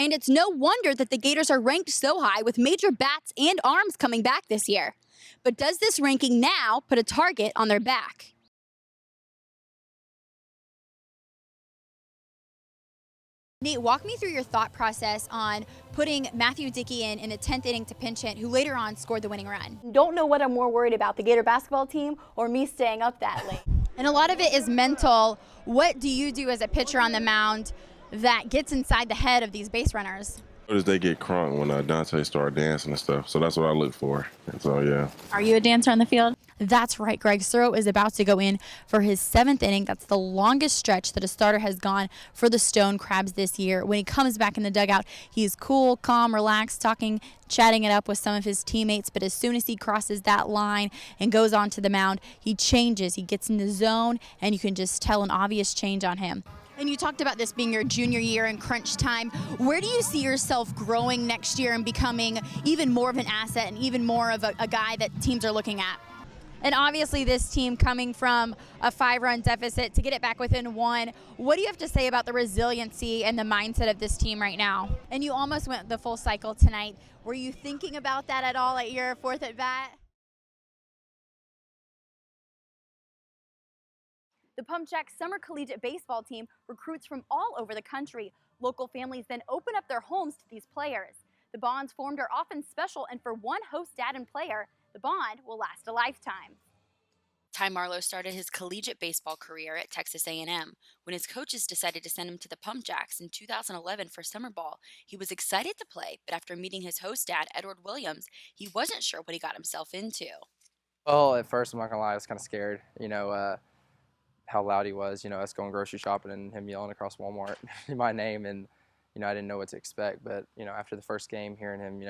And it's no wonder that the Gators are ranked so high with major bats and arms coming back this year. But does this ranking now put a target on their back? Nate, walk me through your thought process on putting Matthew Dickey in the 10th inning to pinch hit, who later on scored the winning run. Don't know what I'm more worried about, the Gator basketball team or me staying up that late. And a lot of it is mental. What do you do as a pitcher on the mound that gets inside the head of these base runners? As they get crunk when Dante started dancing and stuff. So that's what I look for. And so, yeah. Are you a dancer on the field? That's right. Greg Suro is about to go in for his 7th inning. That's the longest stretch that a starter has gone for the Stone Crabs this year. When he comes back in the dugout, he's cool, calm, relaxed, chatting it up with some of his teammates. But as soon as he crosses that line and goes onto the mound, he changes. He gets in the zone, and you can just tell an obvious change on him. And you talked about this being your junior year in crunch time. Where do you see yourself growing next year and becoming even more of an asset and even more of a guy that teams are looking at? And obviously this team coming from a 5-run deficit to get it back within 1, what do you have to say about the resiliency and the mindset of this team right now? And you almost went the full cycle tonight. Were you thinking about that at all at your 4th at bat? The Pump Jack Summer Collegiate Baseball team recruits from all over the country. Local families then open up their homes to these players. The bonds formed are often special, and for one host dad and player, the bond will last a lifetime. Ty Marlowe started his collegiate baseball career at Texas A&M. When his coaches decided to send him to the Pump Jacks in 2011 for summer ball, he was excited to play, but after meeting his host dad, Edward Williams, he wasn't sure what he got himself into. Well, at first, I'm not gonna lie, I was kind of scared, how loud he was, us going grocery shopping and him yelling across Walmart my name, and, I didn't know what to expect. But, after the first game, hearing him,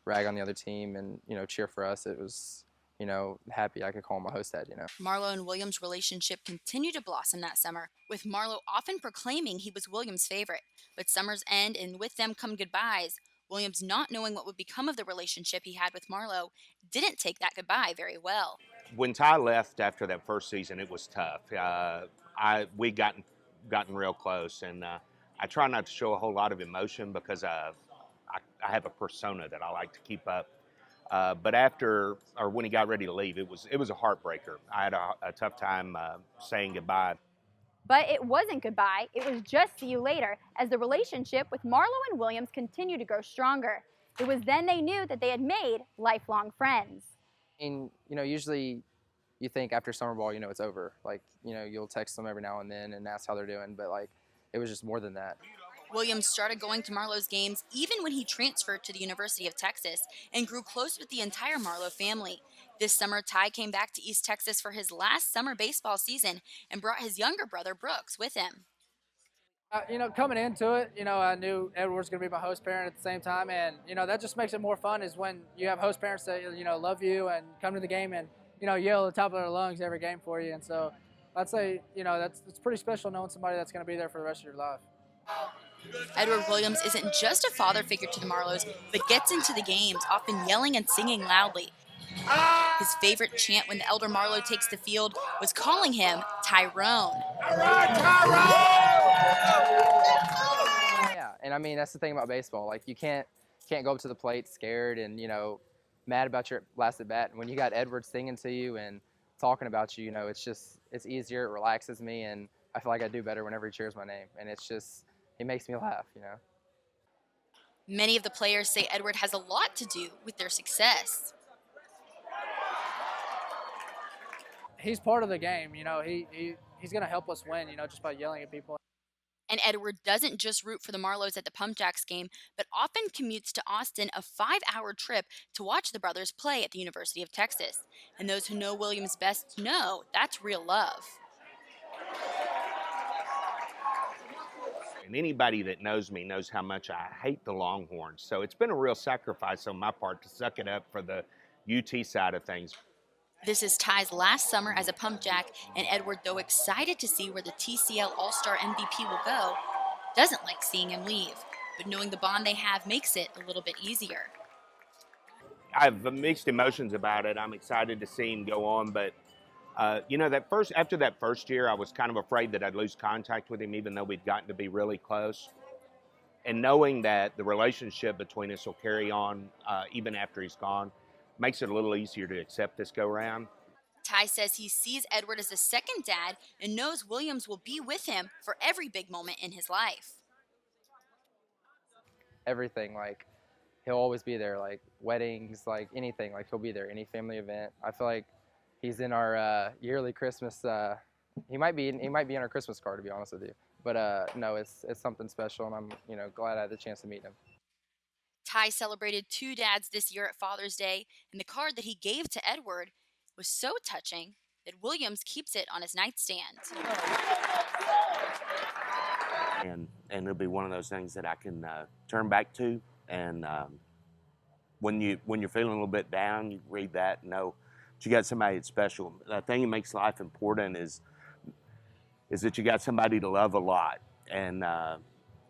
rag on the other team and, cheer for us, it was, happy I could call him my host dad, Marlowe and Williams' relationship continued to blossom that summer, with Marlowe often proclaiming he was Williams' favorite. But summers end, and with them come goodbyes. Williams, not knowing what would become of the relationship he had with Marlowe, didn't take that goodbye very well. When Ty left after that first season, it was tough. We gotten real close, and I try not to show a whole lot of emotion because I have a persona that I like to keep up. But when he got ready to leave, it was a heartbreaker. I had a tough time saying goodbye. But it wasn't goodbye, it was just see you later, as the relationship with Marlowe and Williams continued to grow stronger. It was then they knew that they had made lifelong friends. And, usually you think after summer ball, it's over. Like, you'll text them every now and then and ask how they're doing, but, it was just more than that. Williams started going to Marlowe's games even when he transferred to the University of Texas and grew close with the entire Marlowe family. This summer, Ty came back to East Texas for his last summer baseball season and brought his younger brother, Brooks, with him. Coming into it, I knew Edward was going to be my host parent at the same time, and, that just makes it more fun is when you have host parents that, love you and come to the game and, yell at the top of their lungs every game for you. And so I'd say, it's pretty special knowing somebody that's going to be there for the rest of your life. Edward Williams isn't just a father figure to the Marlows, but gets into the games, often yelling and singing loudly. His favorite chant when the elder Marlowe takes the field was calling him Tyrone. Yeah, and that's the thing about baseball. Like, you can't go up to the plate scared and, mad about your last at bat. And when you got Edward singing to you and talking about you, it's easier, it relaxes me, and I feel like I do better whenever he cheers my name. And it makes me laugh, Many of the players say Edward has a lot to do with their success. He's part of the game, he's going to help us win, just by yelling at people. And Edward doesn't just root for the Marlows at the Pump Jacks game, but often commutes to Austin, a 5-hour trip, to watch the brothers play at the University of Texas. And those who know Williams best know that's real love. And anybody that knows me knows how much I hate the Longhorns. So it's been a real sacrifice on my part to suck it up for the UT side of things. This is Ty's last summer as a Pump Jack, and Edward, though excited to see where the TCL All-Star MVP will go, doesn't like seeing him leave. But knowing the bond they have makes it a little bit easier. I have mixed emotions about it. I'm excited to see him go on, but after that first year, I was kind of afraid that I'd lose contact with him, even though we'd gotten to be really close. and knowing that the relationship between us will carry on even after he's gone makes it a little easier to accept this go round. Ty says he sees Edward as a second dad and knows Williams will be with him for every big moment in his life. Everything, like he'll always be there, like weddings, like anything, like he'll be there, any family event. I feel like he's in our yearly Christmas. He might be in our Christmas card, to be honest with you. But no, it's something special, and I'm glad I had the chance to meet him. Ty celebrated 2 dads this year at Father's Day, and the card that he gave to Edward was so touching that Williams keeps it on his nightstand. And it'll be one of those things that I can turn back to. And when you're feeling a little bit down, you read that and know that you got somebody that's special. The thing that makes life important is that you got somebody to love a lot, and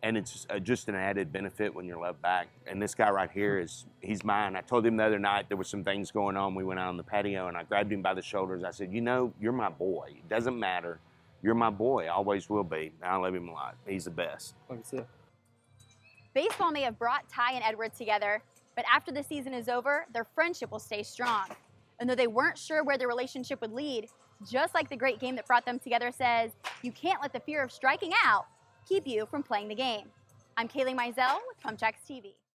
it's just an added benefit when you're loved back. And this guy right here he's mine. I told him the other night there were some things going on. We went out on the patio, and I grabbed him by the shoulders. I said, you're my boy. It doesn't matter. You're my boy. Always will be. I love him a lot. He's the best. Let me see. Baseball may have brought Ty and Edward together, but after the season is over, their friendship will stay strong. And though they weren't sure where their relationship would lead, just like the great game that brought them together says, you can't let the fear of striking out keep you from playing the game. I'm Kailey Mizell with Checks TV.